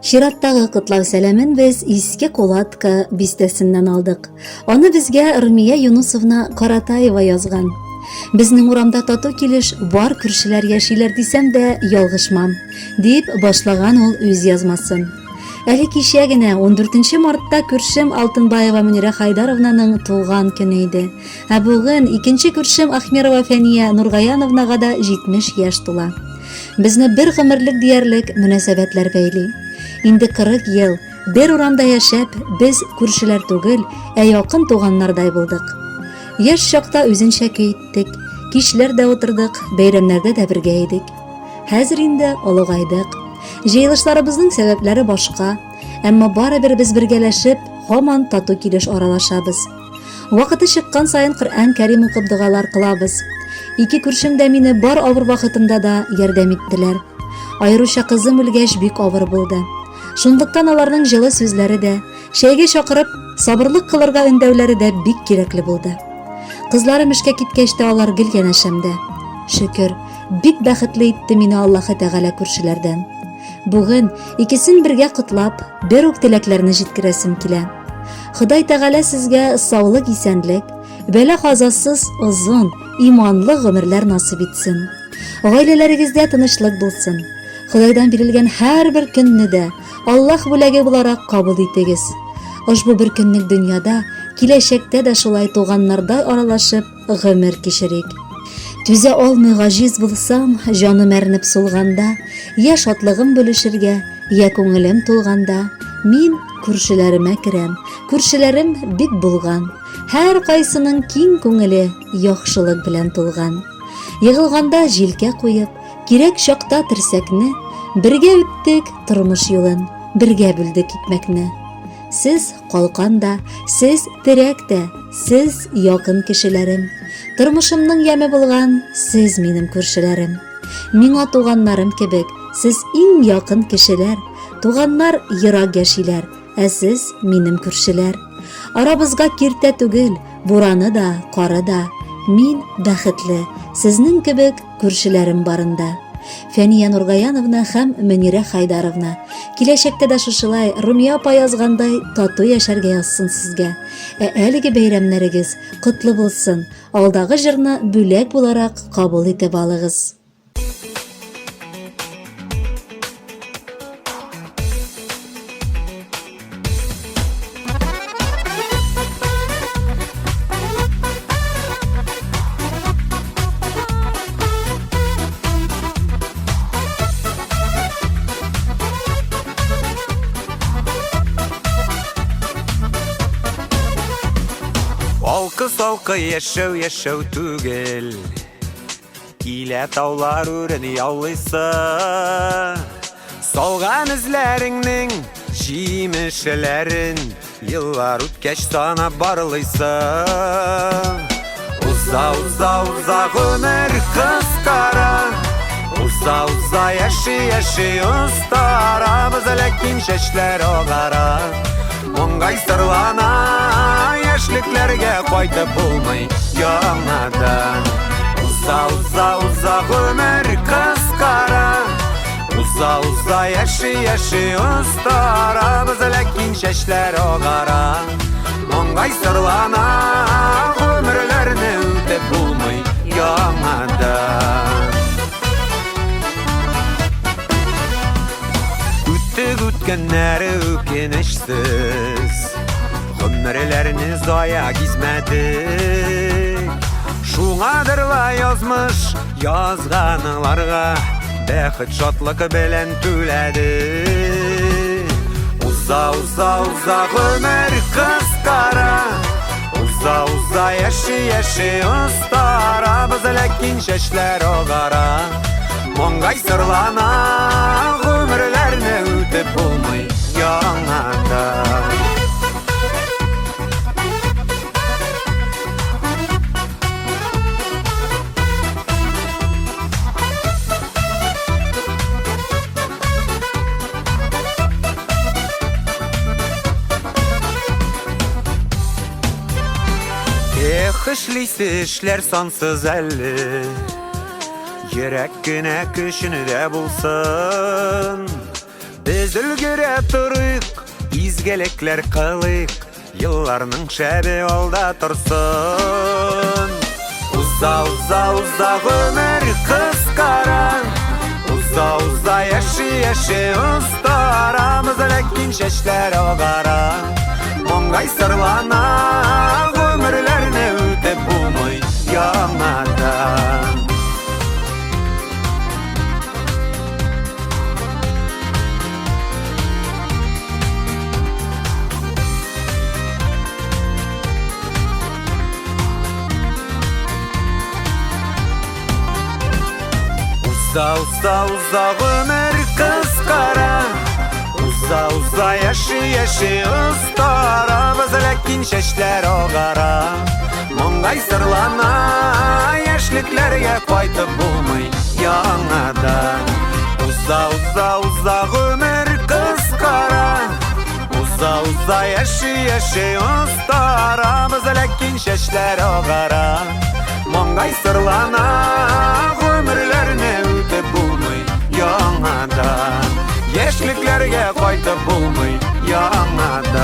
Чираттагы кытлау сәламен без Иске Кулатка бистәсеннән алдык. Аны безгә Румия Юнусовна Каратаева язган. Безнең урамда тату килеш бар күршеләр яшиләр дисәм дә ялгышмам, дип башлаган ул үз язмасын. Әле кичә генә 14 мартта күршем Алтынбаева Мөнирә Хайдаровнаның туган көне иде. Ә бүген икенче күршем Ахмерова Фәния Нургаяновнага да 70 яшь тула. Безне бер гомерлек диярлек мөнәсәбәтләр бәйли. Инде 40 ел бер урамда яшәп, без күршеләр түгел, ә якын туганнардай булдык. Яшь чакта үзенчә көйттек, кичләр дә утырдык, бәйрәмнәрдә дә бергә идек. Хәзер инде олыгайдык. Җыелышларыбызның сәбәпләре башка, әмма барыбер без бергәләшеп, һаман тату килеш аралашабыз. Вакыты чыккан сайын Коръән Кәрим укып дугалар кылабыз. Ике күршем дә мине бар авыр вакытымда да ярдәм иттеләр. Айруча кызым үлгәч бик авыр булды. Шунлыктан аларның җылы сүзләре дә, шәйгә чакырып, сабырлык кылырга өндәүләре дә бик кирәкле булды. Кызларым эшкә киткәч тә алар гел янәшәмдә. Шөкер, бик бәхетле итте мине Аллаһы Тәгалә күршеләрдән. Бүген икесен бергә котлап, бер үк теләкләрне җиткерәсем килә. Ходай Тәгалә сезгә саулык, исәнлек, бәла-казасыз озын, иманлы гомерләр насыйп итсен. Гаиләләрегездә тынычлык булсын. Худайдан бирелгән һәрбер көнне дә Аллаһ бүләге буларак кабул итегез. Ошбу бер көнлек дөньяда, киләчәктә дә шулай туганнардай аралашып гомер кичерик. Түзә алмый гаҗиз булсам, җаным әрнеп сулганда, я шатлыгым бүлешергә, я күңелем тулганда, мин күршеләремә керәм. Күршеләрем бик булган. Һәр кайсының киң күңеле яхшылык белән тулган. Егылганда җилкә куеп, кирәк чакта терсәкне, бергә үттек тормыш юлын, бергә бүлдек икмәкне. Сез калканда, сез терәктә, сез якын кешеләрем. Тормышымның яме булган, сез минем күршеләрем. Миңа туганнарым кебек, сез иң якын кешеләр. Туганнар ерак яшиләр, ә сез минем күршеләр. Арабызга киртә түгел, бураны да, кары да. Мин бәхетле, сезнең кебек күршеләрем барында. Фәния Нургаяновна һәм Мөнирә Хайдаровна. Киләчәктә дә шушылай Румия апа язгандай тату яшәргә язсын сезгә. Ә әлеге бәйрәмнәрегез котлы булсын. Алдагы җырны бүләк буларак кабул итеп алыгыз. Алкы-салкы яшәү түгел, килә таулар үрен яулыйсы. Салган эзләреңнең җимешләрен еллар үткәч санап барлыйсы. Уза гомер кыскара, уза яши устарабыз, ләкин чәчләр агара. Моңгай сырлана, яшьлекләргә кайтып булмый яңадан. Уза гомер кыскара, уза яши устарабыз, ләкин чәчләр агара. Моңгай сырлана, гомерләрне үтеп булмый яңадан. Үткәннәре үкенечсез, гомерләрне зая гизмәдек. Шуңадырла язмыш язганларга бәхет шатлык белән түләде. Уза гомер кыскара, уза яши устарабыз, ләкин чәчләр агара. Моңгай сырлана, гомерләрне үтеп булмый яңадан. Эшлисе эшләр сансыз әле, йөрәк кенә көчене дә булсын. Biz ülgüre turuk, izgelikler kılık, yıllarının şebi olda tursun. Uza uza uza ömür kıskara, uza uza yaşı usta aramız lekin şeşler ogara. Mongay sırlana ömürlerine öte bulmay yanadan. Uza uza uza ömür kıskara, uza uza yaşı usta aramız lekin şeşler ogara. Mongay sırlana yaşlıklarga qaytib bulmay yanadan. Uza uza uza ömür kıskara, uza uza yaşı usta aramız lekin şeşler ogara. Mongay sırlana ömürlerine öte bulmay yanadan. Yaşlıklarga qaytib bulmay yanadan.